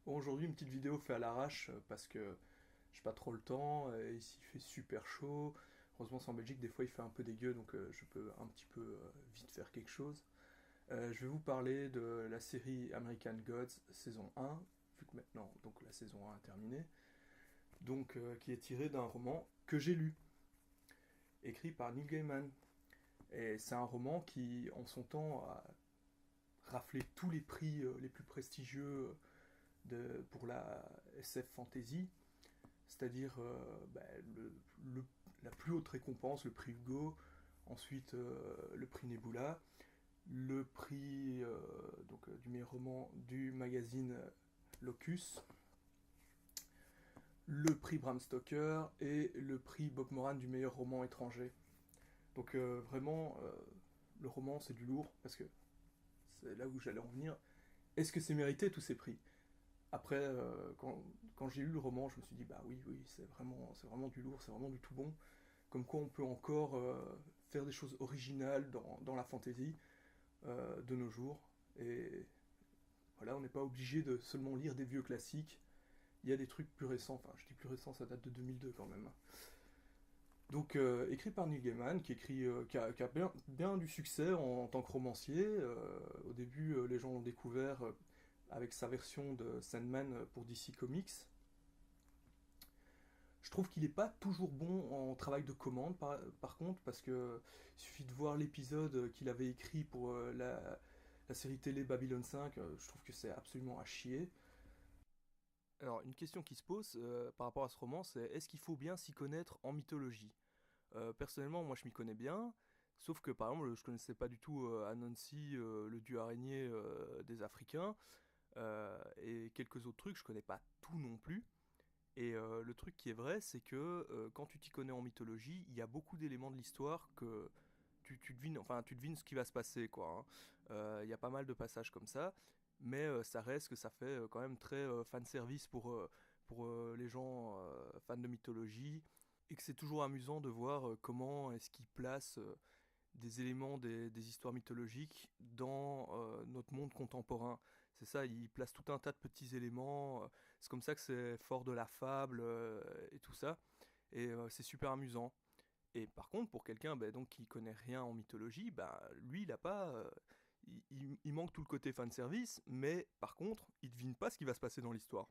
Bon, aujourd'hui, une petite vidéo fait à l'arrache parce que j'ai pas trop le temps. Ici, il fait super chaud. Heureusement, c'est en Belgique, des fois il fait un peu dégueu, donc je peux un petit peu vite faire quelque chose. Je vais vous parler de la série American Gods saison 1, vu que maintenant donc, la saison 1 est terminée, donc, qui est tirée d'un roman que j'ai lu, écrit par Neil Gaiman. Et c'est un roman qui, en son temps, a raflé tous les prix les plus prestigieux pour la SF Fantasy, c'est-à-dire le- la plus haute récompense, le prix Hugo, ensuite le prix Nebula, le prix du meilleur roman du magazine Locus, le prix Bram Stoker et le prix Bob Moran du meilleur roman étranger. Donc vraiment, le roman c'est du lourd, parce que c'est là où j'allais en venir. Est-ce que c'est mérité tous ces prix? Après, quand j'ai lu le roman, je me suis dit, bah oui, oui, c'est vraiment du lourd, c'est vraiment du tout bon. Comme quoi on peut encore faire des choses originales dans la fantasy de nos jours. Et voilà, on n'est pas obligé de seulement lire des vieux classiques. Il y a des trucs plus récents, enfin je dis plus récents, ça date de 2002 quand même. Donc écrit par Neil Gaiman, qui a bien du succès en tant que romancier. Au début, les gens l'ont découvert avec sa version de Sandman pour DC Comics. Je trouve qu'il n'est pas toujours bon en travail de commande, par contre, parce que il suffit de voir l'épisode qu'il avait écrit pour la série télé Babylon 5, je trouve que c'est absolument à chier. Alors, une question qui se pose par rapport à ce roman, c'est est-ce qu'il faut bien s'y connaître en mythologie? Personnellement, moi je m'y connais bien, sauf que par exemple, je connaissais pas du tout Anansi, le dieu araignée des Africains, et quelques autres trucs, je connais pas tout non plus. Et le truc qui est vrai, c'est que quand tu t'y connais en mythologie, il y a beaucoup d'éléments de l'histoire que tu devines ce qui va se passer, quoi, hein. Il y a pas mal de passages comme ça, mais ça reste que ça fait quand même très fan service pour les gens fans de mythologie, et que c'est toujours amusant de voir comment est-ce qu'ils placent des éléments des histoires mythologiques dans notre monde contemporain. C'est ça, il place tout un tas de petits éléments. C'est comme ça que c'est fort de la fable et tout ça. Et c'est super amusant. Et par contre, pour quelqu'un donc, qui connaît rien en mythologie, lui, il a pas. Il manque tout le côté fanservice, mais par contre, il devine pas ce qui va se passer dans l'histoire.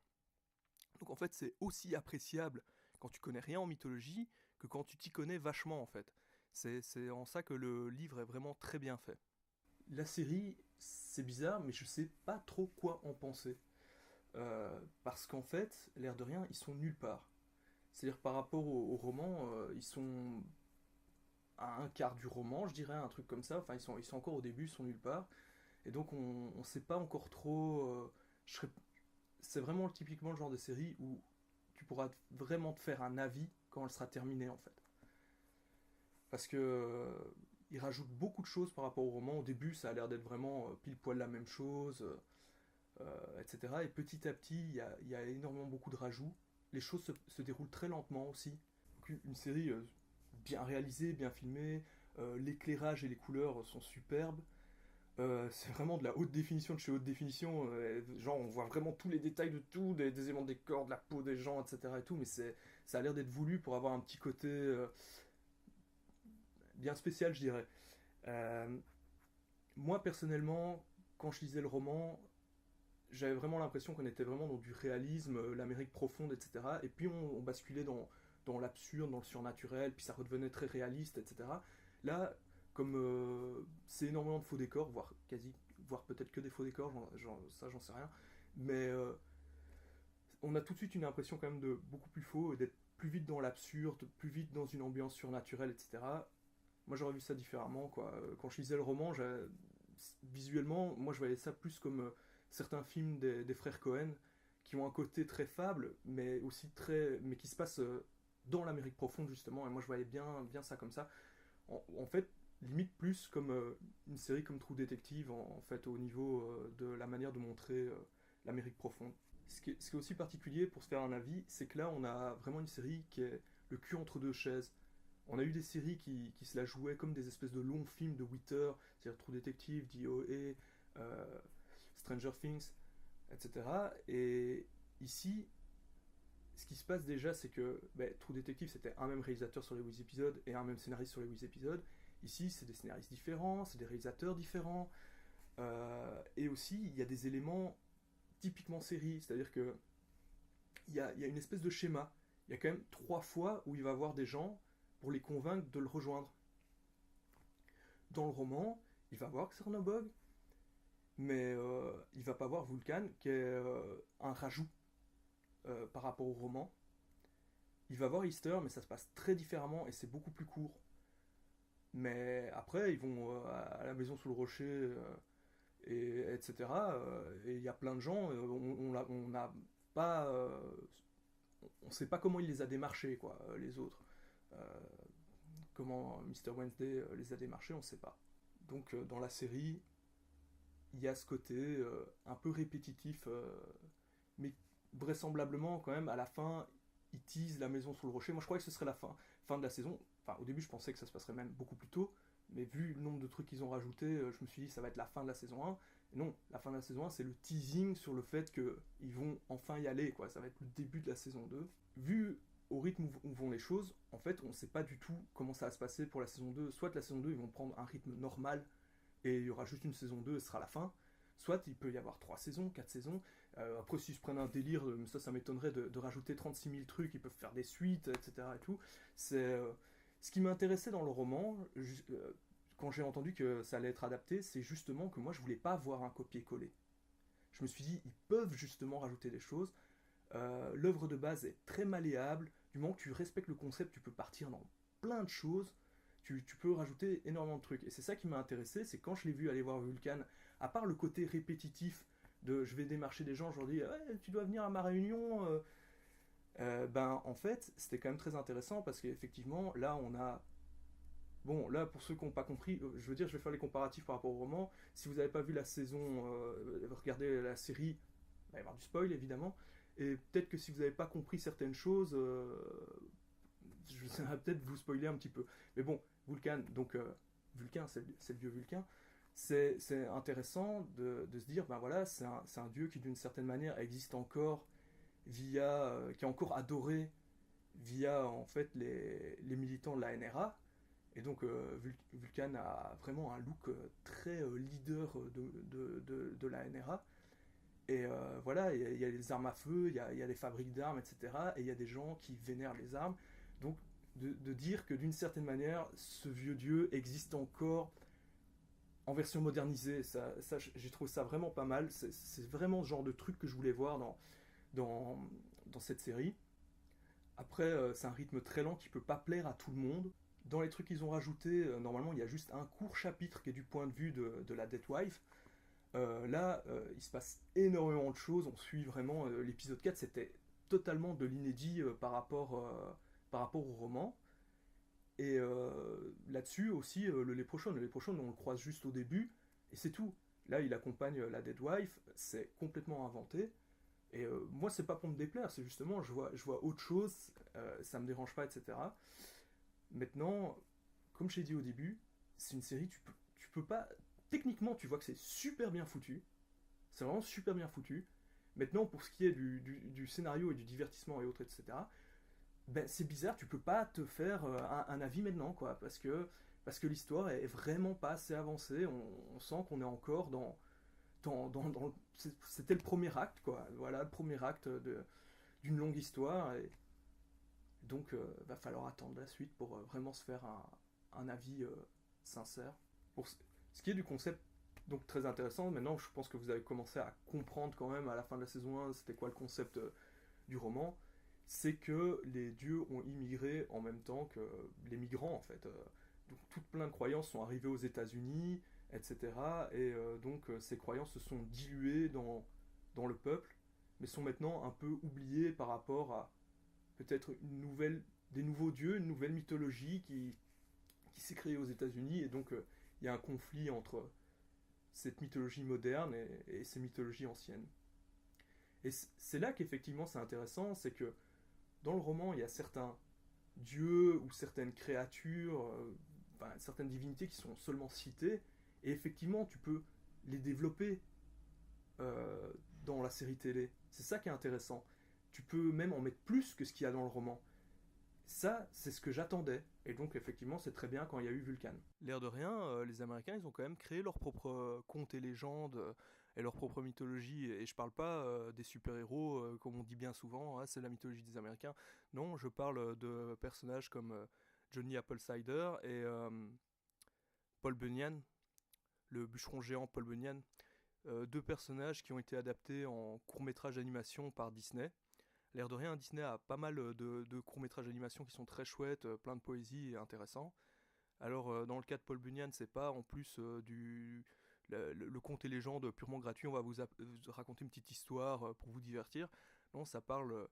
Donc en fait, c'est aussi appréciable quand tu connais rien en mythologie que quand tu t'y connais vachement en fait. C'est en ça que le livre est vraiment très bien fait. La série, c'est bizarre, mais je sais pas trop quoi en penser. Parce qu'en fait, l'air de rien, ils sont nulle part. C'est-à-dire par rapport au roman, ils sont à un quart du roman, je dirais, un truc comme ça. Enfin, ils sont encore au début, ils sont nulle part. Et donc on sait pas encore trop. Je serais- C'est vraiment typiquement le genre de série où tu pourras vraiment te faire un avis quand elle sera terminée en fait. Parce que il rajoute beaucoup de choses par rapport au roman. Au début, ça a l'air d'être vraiment pile poil la même chose, etc. Et petit à petit, il y a énormément beaucoup de rajouts. Les choses se déroulent très lentement aussi. Donc, une série bien réalisée, bien filmée. L'éclairage et les couleurs sont superbes. C'est vraiment de la haute définition de chez haute définition. Genre, on voit vraiment tous les détails de tout, des éléments des corps, de la peau des gens, etc. Et tout, mais ça a l'air d'être voulu pour avoir un petit côté bien spécial, je dirais. Euh, Moi, personnellement, quand je lisais le roman, j'avais vraiment l'impression qu'on était vraiment dans du réalisme, l'Amérique profonde, etc. Et puis on basculait dans l'absurde, dans le surnaturel, puis ça redevenait très réaliste, etc. Là, comme c'est énormément de faux décors, voire peut-être que des faux décors, ça j'en sais rien, mais on a tout de suite une impression quand même de beaucoup plus faux, d'être plus vite dans l'absurde, plus vite dans une ambiance surnaturelle, etc. Moi j'aurais vu ça différemment, quoi. Quand je lisais le roman, visuellement, moi je voyais ça plus comme certains films des frères Cohen qui ont un côté très fable, mais aussi mais qui se passe dans l'Amérique profonde justement. Et moi je voyais bien ça comme ça. En fait, limite plus comme une série comme True Detective en fait au niveau de la manière de montrer l'Amérique profonde. Ce qui est aussi particulier pour se faire un avis, c'est que là on a vraiment une série qui est le cul entre deux chaises. On a eu des séries qui se la jouaient comme des espèces de longs films de 8 heures, c'est-à-dire True Detective, DOA, Stranger Things. etc. Et ici, ce qui se passe déjà, c'est que True Detective, c'était un même réalisateur sur les 8 épisodes et un même scénariste sur les 8 épisodes. Ici, c'est des scénaristes différents, c'est des réalisateurs différents. Et aussi, il y a des éléments typiquement série, c'est-à-dire que il y a une espèce de schéma. Il y a quand même 3 fois où il va voir des gens pour les convaincre de le rejoindre. Dans le roman, il va voir Cernobog, mais il va pas voir Vulcan, qui est un rajout par rapport au roman. Il va voir Easter, mais ça se passe très différemment et c'est beaucoup plus court. Mais après, ils vont à la maison sous le rocher, etc. Et il y a plein de gens, on n'a pas. On sait pas comment il les a démarchés, quoi, les autres. Euh, Comment Mr. Wednesday les a démarchés, on sait pas. Donc dans la série, il y a ce côté un peu répétitif, mais vraisemblablement quand même à la fin, ils teasent la maison sous le rocher. Moi je croyais que ce serait la fin de la saison. Enfin au début je pensais que ça se passerait même beaucoup plus tôt, mais vu le nombre de trucs qu'ils ont rajouté, je me suis dit ça va être la fin de la saison 1. Et non, la fin de la saison 1 c'est le teasing sur le fait qu'ils vont enfin y aller, quoi. Ça va être le début de la saison 2. Vu au rythme où vont les choses, en fait on sait pas du tout comment ça va se passer pour la saison 2. Soit la saison 2 ils vont prendre un rythme normal et il y aura juste une saison 2 et ce sera la fin. Soit il peut y avoir 3 saisons, 4 saisons. Après, s'ils se prennent un délire, ça m'étonnerait de rajouter 36 000 trucs, ils peuvent faire des suites, etc. Et tout. C'est, ce qui m'intéressait dans le roman, quand j'ai entendu que ça allait être adapté, c'est justement que moi je voulais pas voir un copier-coller. Je me suis dit, ils peuvent justement rajouter des choses. L'œuvre de base est très malléable. Du moment que tu respectes le concept, tu peux partir dans plein de choses. Tu peux rajouter énormément de trucs. Et c'est ça qui m'a intéressé, c'est quand je l'ai vu aller voir Vulcan, à part le côté répétitif de je vais démarcher des gens, je leur dis ouais, tu dois venir à ma réunion. Ben en fait, c'était quand même très intéressant parce qu'effectivement, là on a. Bon, là pour ceux qui n'ont pas compris, je veux dire, je vais faire les comparatifs par rapport au roman. Si vous n'avez pas vu la saison, regardez la série, il va y avoir du spoil évidemment. Et peut-être que si vous n'avez pas compris certaines choses, ça va peut-être vous spoiler un petit peu. Mais bon, Vulcan, donc Vulcain, c'est le dieu Vulcain. C'est intéressant de se dire, ben voilà, c'est un dieu qui d'une certaine manière existe encore via, qui est encore adoré via en fait les militants de la NRA. Et donc Vulcan a vraiment un look très leader de la NRA. Et voilà, il y a les armes à feu, il y a les fabriques d'armes, etc. Et il y a des gens qui vénèrent les armes. Donc de dire que d'une certaine manière, ce vieux dieu existe encore en version modernisée, j'ai trouvé ça vraiment pas mal. C'est vraiment ce genre de truc que je voulais voir dans, dans cette série. Après, c'est un rythme très lent qui peut pas plaire à tout le monde. Dans les trucs qu'ils ont rajoutés, normalement, il y a juste un court chapitre qui est du point de vue de la Dead Wife. Là, il se passe énormément de choses. On suit vraiment. L'épisode 4, c'était totalement de l'inédit par rapport au roman. Et là-dessus aussi, le Leprechaun. Le Leprechaun, on le croise juste au début, et c'est tout. Là, il accompagne la Dead Wife, c'est complètement inventé. Et moi, c'est pas pour me déplaire, c'est justement, je vois autre chose, ça me dérange pas, etc. Maintenant, comme je l'ai dit au début, c'est une série, tu peux pas. Techniquement, tu vois que c'est super bien foutu. C'est vraiment super bien foutu. Maintenant, pour ce qui est du scénario et du divertissement et autres, etc., ben, c'est bizarre, tu peux pas te faire un avis maintenant, quoi, parce que l'histoire est vraiment pas assez avancée. On sent qu'on est encore c'était le premier acte, quoi. Voilà, le premier acte d'une longue histoire. Et donc, va falloir attendre la suite pour vraiment se faire un avis sincère. Pour ce qui est du concept, donc très intéressant. Maintenant, je pense que vous avez commencé à comprendre quand même à la fin de la saison 1 c'était quoi le concept du roman. C'est que les dieux ont immigré en même temps que les migrants, en fait. Donc, toutes plein de croyances sont arrivées aux États-Unis, etc. Et donc, ces croyances se sont diluées dans le peuple, mais sont maintenant un peu oubliées par rapport à peut-être des nouveaux dieux, une nouvelle mythologie qui s'est créée aux États-Unis. Et donc, il y a un conflit entre cette mythologie moderne et ces mythologies anciennes. Et c'est là qu'effectivement c'est intéressant, c'est que dans le roman, il y a certains dieux ou certaines créatures, enfin, certaines divinités qui sont seulement citées, et effectivement, tu peux les développer dans la série télé. C'est ça qui est intéressant. Tu peux même en mettre plus que ce qu'il y a dans le roman. Ça, c'est ce que j'attendais. Et donc, effectivement, c'est très bien quand il y a eu Vulcan. L'air de rien, les Américains, ils ont quand même créé leur propre contes et légendes et leur propre mythologie. Et je parle pas des super-héros, comme on dit bien souvent, hein, c'est la mythologie des Américains. Non, je parle de personnages comme Johnny Applesider et Paul Bunyan, le bûcheron géant Paul Bunyan. Deux personnages qui ont été adaptés en court-métrage d'animation par Disney. L'air de rien, Disney a pas mal de courts-métrages d'animation qui sont très chouettes, plein de poésie et intéressants. Alors, dans le cas de Paul Bunyan, c'est pas en plus le conte et légende purement gratuit, on va vous raconter une petite histoire pour vous divertir. Non, ça parle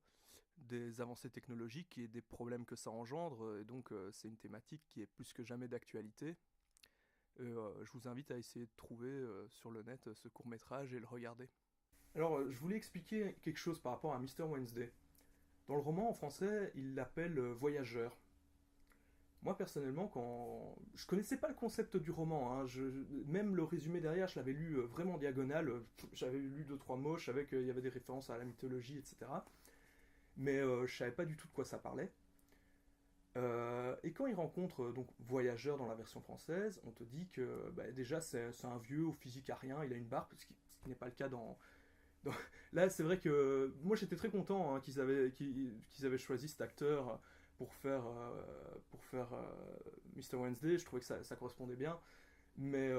des avancées technologiques et des problèmes que ça engendre, et donc c'est une thématique qui est plus que jamais d'actualité. Je vous invite à essayer de trouver sur le net ce court-métrage et le regarder. Alors, je voulais expliquer quelque chose par rapport à Mr. Wednesday. Dans le roman, en français, il l'appelle Voyageur. Moi, personnellement, quand je connaissais pas le concept du roman, hein, même le résumé derrière, je l'avais lu vraiment en diagonale. J'avais lu deux trois mots, je savais qu'il y avait des références à la mythologie, etc. Mais je savais pas du tout de quoi ça parlait. Et quand il rencontre donc Voyageur dans la version française, on te dit que bah, déjà c'est un vieux au physique arien, il a une barbe, ce qui n'est pas le cas dans... Là, c'est vrai que moi j'étais très content hein, qu'ils avaient choisi cet acteur pour faire Mr. Wednesday. Je trouvais que ça correspondait bien. Mais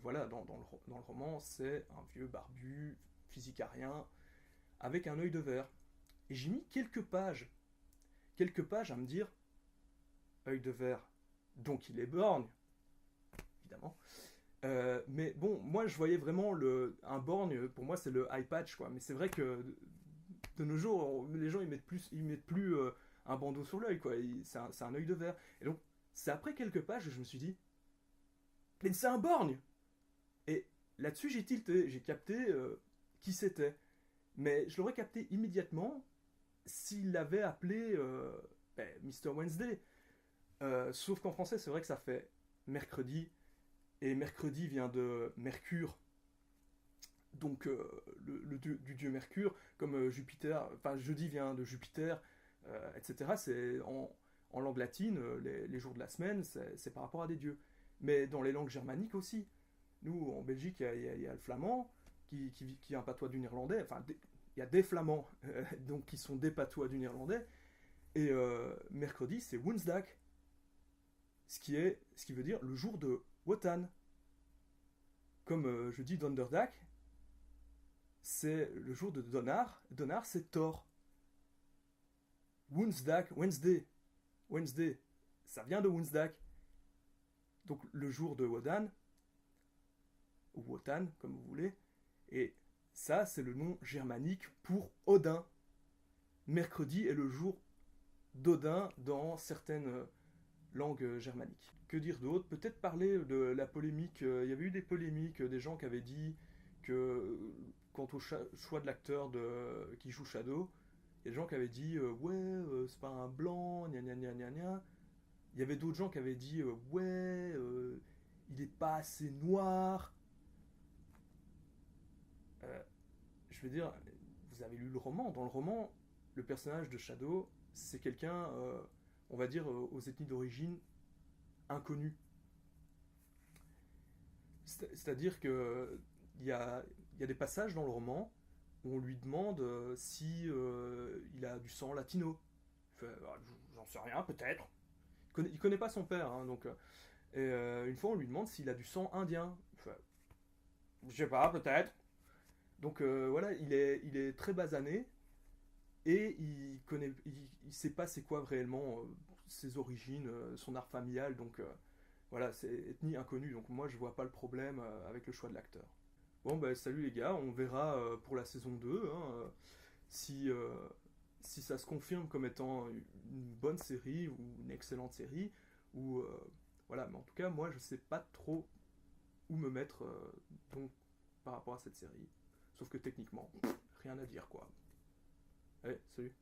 voilà, dans le roman, c'est un vieux barbu, physicarien, avec un œil de verre. Et j'ai mis quelques pages à me dire œil de verre, donc il est borgne, évidemment. Mais bon, moi je voyais vraiment un borgne, pour moi c'est le eye patch, quoi. Mais c'est vrai que de nos jours, les gens ils mettent plus un bandeau sur l'œil, quoi. C'est un œil de verre. Et donc, c'est après quelques pages que je me suis dit, mais c'est un borgne. Et là-dessus j'ai tilté, j'ai capté qui c'était. Mais je l'aurais capté immédiatement s'il l'avait appelé Mr. Wednesday. Sauf qu'en français, c'est vrai que ça fait mercredi, et mercredi vient de Mercure, donc du dieu Mercure, comme Jupiter, enfin jeudi vient de Jupiter, etc. C'est en langue latine, les jours de la semaine, c'est par rapport à des dieux. Mais dans les langues germaniques aussi. Nous, en Belgique, il y a le flamand, qui est un patois du néerlandais, enfin, il y a des flamands, donc qui sont des patois du néerlandais, et mercredi, c'est Woensdag, ce qui veut dire le jour de Wotan. Comme je dis Donderdag, c'est le jour de Donar. Donar, c'est Thor. Woensdag, Wednesday, ça vient de Woensdag. Donc le jour de Wodan, ou Wotan, comme vous voulez. Et ça, c'est le nom germanique pour Odin. Mercredi est le jour d'Odin dans certaines langues germaniques. Que dire d'autre? Peut-être parler de la polémique. Il y avait eu des polémiques, des gens qui avaient dit que quant au choix de l'acteur qui joue Shadow, il y a des gens qui avaient dit ouais, c'est pas un blanc, gna gna gna gna gna. Il y avait d'autres gens qui avaient dit ouais, il est pas assez noir. Euh, je veux dire, vous avez lu le roman. Dans le roman, le personnage de Shadow, c'est quelqu'un, on va dire, aux ethnies d'origine inconnues. C'est-à-dire que il y a des passages dans le roman où on lui demande si il a du sang latino. Il fait, ah, j'en sais rien, peut-être. Il connaît pas son père, hein, donc. Une fois, on lui demande s'il a du sang indien. Il fait, je sais pas, peut-être. Donc voilà, il est très basané et il sait pas c'est quoi réellement ses origines, son art familial. Donc voilà, c'est ethnie inconnue. Donc moi, je vois pas le problème avec le choix de l'acteur. Bon, bah salut les gars, on verra pour la saison 2 hein, si, si ça se confirme comme étant une bonne série ou une excellente série. Ou voilà, mais en tout cas, moi, je sais pas trop où me mettre donc, par rapport à cette série. Sauf que techniquement, rien à dire quoi. Allez, salut.